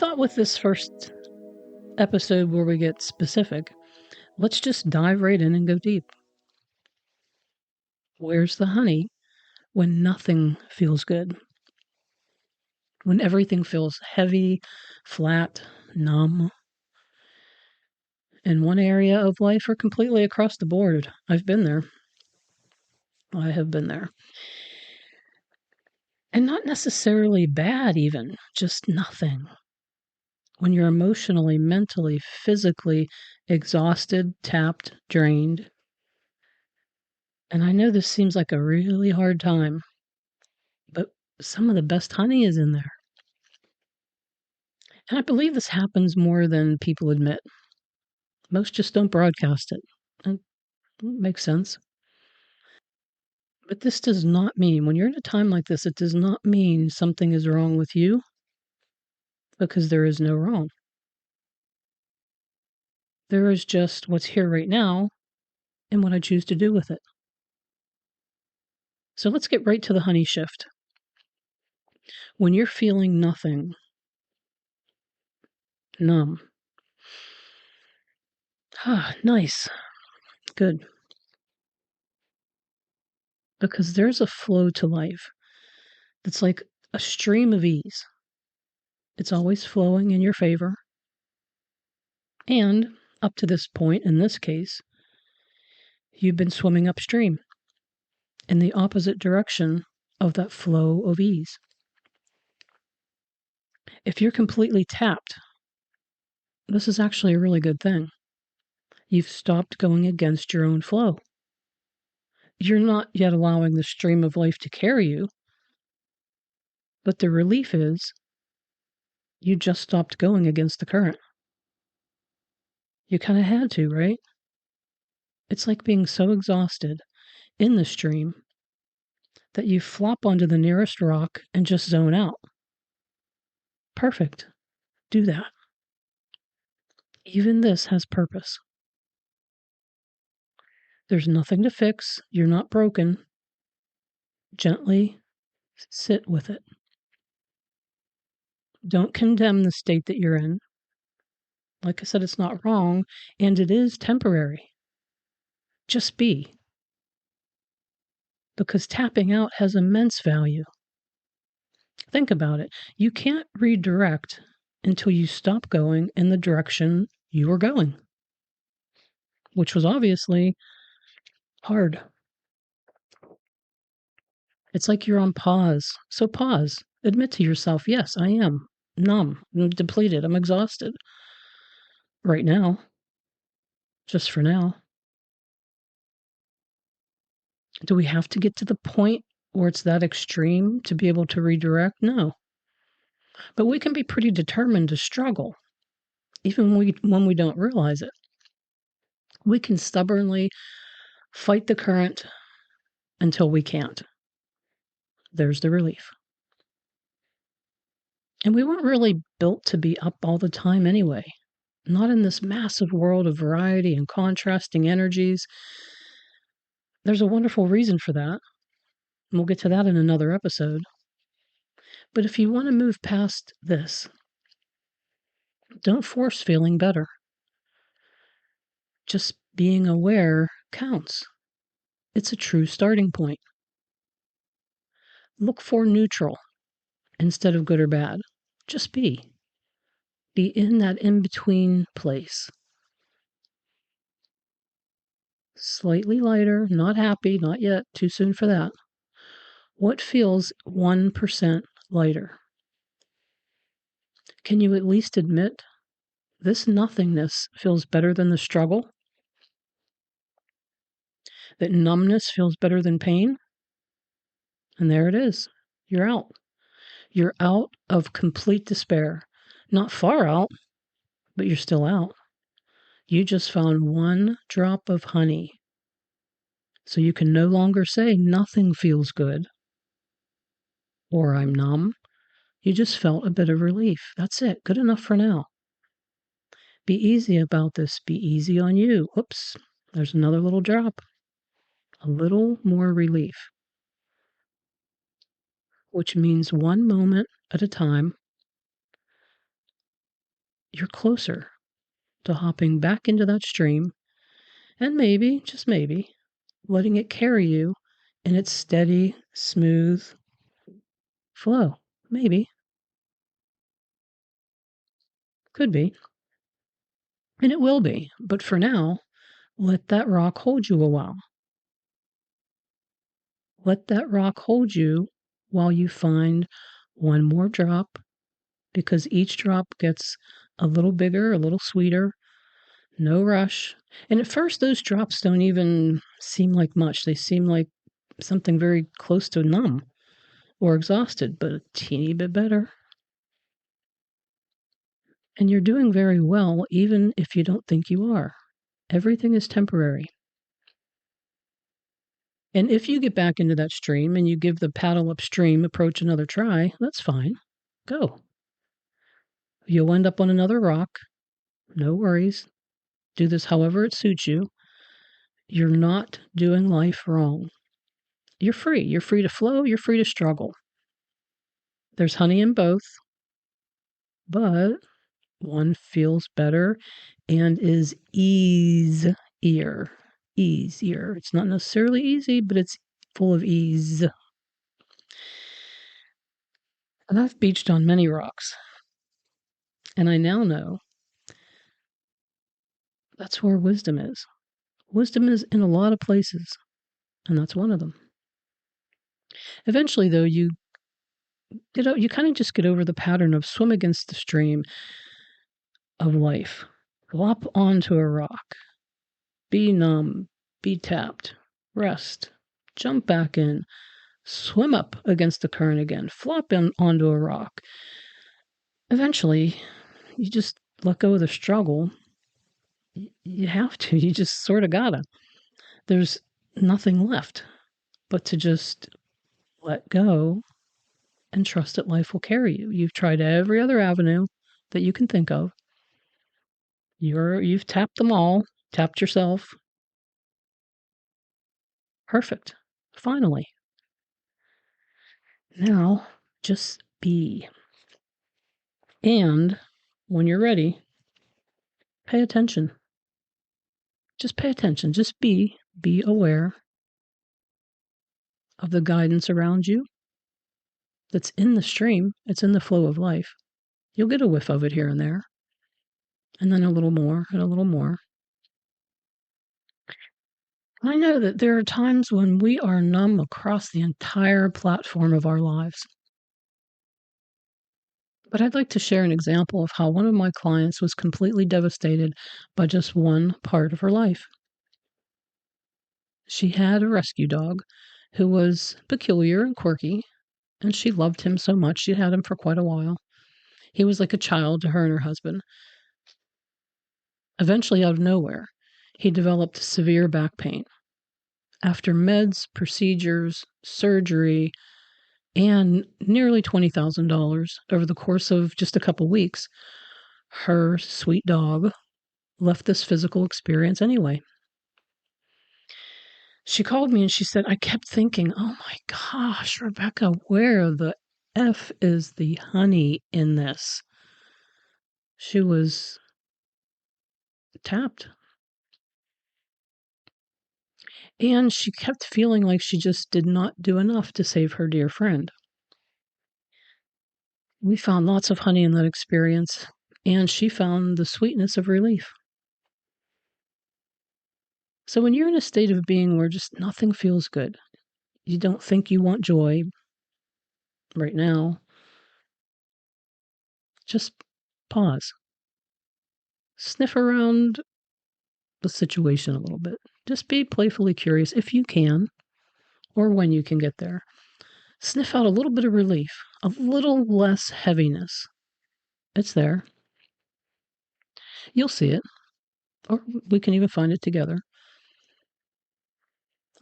thought with this first episode where we get specific, let's just dive right in and go deep. Where's the honey when nothing feels good? When everything feels heavy, flat, numb, in one area of life or completely across the board? I've been there. I have been there. And not necessarily bad, even, just nothing. When you're emotionally, mentally, physically exhausted, tapped, drained. And I know this seems like a really hard time, but some of the best honey is in there. And I believe this happens more than people admit. Most just don't broadcast it. And it makes sense. But this does not mean, when you're in a time like this, it does not mean something is wrong with you, because there is no wrong. There is just what's here right now and what I choose to do with it. So let's get right to the honey shift. When you're feeling nothing, numb. Ah, nice. Good. Because there's a flow to life that's like a stream of ease. It's always flowing in your favor. And up to this point, in this case, you've been swimming upstream in the opposite direction of that flow of ease. If you're completely tapped, this is actually a really good thing. You've stopped going against your own flow. You're not yet allowing the stream of life to carry you, but the relief is you just stopped going against the current. You kind of had to, right? It's like being so exhausted in the stream that you flop onto the nearest rock and just zone out. Perfect. Do that. Even this has purpose. There's nothing to fix. You're not broken. Gently sit with it. Don't condemn the state that you're in. Like I said, it's not wrong, and it is temporary. Just be. Because tapping out has immense value. Think about it. You can't redirect until you stop going in the direction you were going, which was obviously hard. It's like you're on pause. So pause. Admit to yourself, yes, I am numb. I'm depleted. I'm exhausted. Right now. Just for now. Do we have to get to the point where it's that extreme to be able to redirect? No. But we can be pretty determined to struggle, even when we don't realize it. We can stubbornly fight the current until we can't. There's the relief. And we weren't really built to be up all the time anyway. Not in this massive world of variety and contrasting energies. There's a wonderful reason for that. And we'll get to that in another episode. But if you want to move past this, don't force feeling better. Just being aware counts. It's a true starting point. Look for neutral instead of good or bad. Just be. Be in that in-between place. Slightly lighter, not happy, not yet, too soon for that. What feels 1% lighter? Can you at least admit this nothingness feels better than the struggle? That numbness feels better than pain? And there it is. You're out. You're out of complete despair. Not far out, but you're still out. You just found one drop of honey. So you can no longer say nothing feels good or I'm numb. You just felt a bit of relief. That's it. Good enough for now. Be easy about this. Be easy on you. Oops, there's another little drop. A little more relief, which means one moment at a time, you're closer to hopping back into that stream and maybe, just maybe, letting it carry you in its steady, smooth flow. Maybe. Could be. And it will be. But for now, let that rock hold you a while. Let that rock hold you while you find one more drop, because each drop gets a little bigger, a little sweeter. No rush. And at first, those drops don't even seem like much. They seem like something very close to numb or exhausted, but a teeny bit better. And you're doing very well, even if you don't think you are. Everything is temporary. And if you get back into that stream and you give the paddle upstream approach another try, that's fine. Go. You'll end up on another rock. No worries. Do this however it suits you. You're not doing life wrong. You're free. You're free to flow. You're free to struggle. There's honey in both, but one feels better and is easier. Easier. It's not necessarily easy, but it's full of ease. And I've beached on many rocks, and I now know that's where wisdom is. Wisdom is in a lot of places, and that's one of them. Eventually, though, you kind of just get over the pattern of swim against the stream of life. Lop onto a rock. Be numb. Be tapped. Rest. Jump back in. Swim up against the current again. Flop in onto a rock. Eventually, you just let go of the struggle. You have to. You just sort of gotta. There's nothing left but to just let go and trust that life will carry you. You've tried every other avenue that you can think of. You've tapped them all, tapped yourself. Perfect. Finally. Now, just be. And when you're ready, pay attention. Just pay attention. Just be aware of the guidance around you that's in the stream. It's in the flow of life. You'll get a whiff of it here and there, and then a little more and a little more. I know that there are times when we are numb across the entire platform of our lives. But I'd like to share an example of how one of my clients was completely devastated by just one part of her life. She had a rescue dog who was peculiar and quirky, and she loved him so much. She had him for quite a while. He was like a child to her and her husband. Eventually, out of nowhere, he developed severe back pain. After meds, procedures, surgery, and nearly $20,000 over the course of just a couple weeks, her sweet dog left this physical experience anyway. She called me and she said, I kept thinking, oh my gosh, Rebecca, where the F is the honey in this? She was tapped. And she kept feeling like she just did not do enough to save her dear friend. We found lots of honey in that experience, and she found the sweetness of relief. So when you're in a state of being where just nothing feels good, you don't think you want joy right now, just pause. Sniff around the situation a little bit. Just be playfully curious if you can, or when you can get there. Sniff out a little bit of relief, a little less heaviness. It's there. You'll see it, or we can even find it together.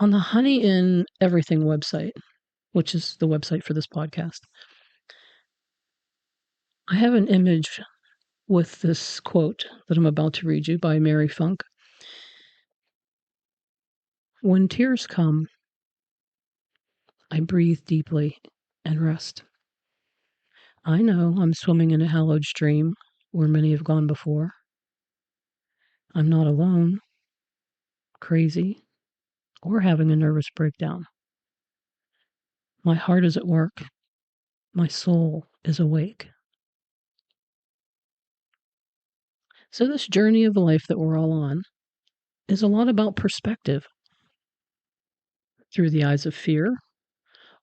On the Honey in Everything website, which is the website for this podcast, I have an image with this quote that I'm about to read you by Mary Funk. When tears come, I breathe deeply and rest. I know I'm swimming in a hallowed stream, where many have gone before. I'm not alone, crazy, or having a nervous breakdown. My heart is at work. My soul is awake. So, this journey of life that we're all on is a lot about perspective through the eyes of fear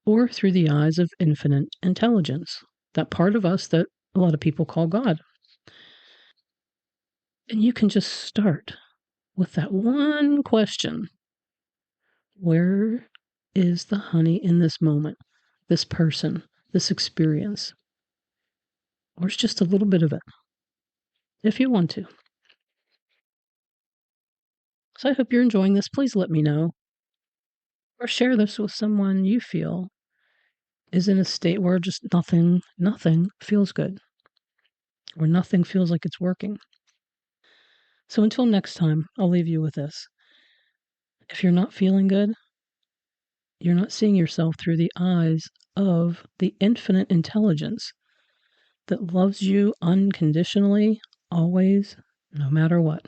or through the eyes of infinite intelligence, that part of us that a lot of people call God. And you can just start with that one question: where is the honey in this moment, this person, this experience? Or it's just a little bit of it, if you want to. So I hope you're enjoying this. Please let me know, or share this with someone you feel is in a state where just nothing feels good, or nothing feels like it's working. So until next time, I'll leave you with this. If you're not feeling good, you're not seeing yourself through the eyes of the infinite intelligence that loves you unconditionally, always, no matter what.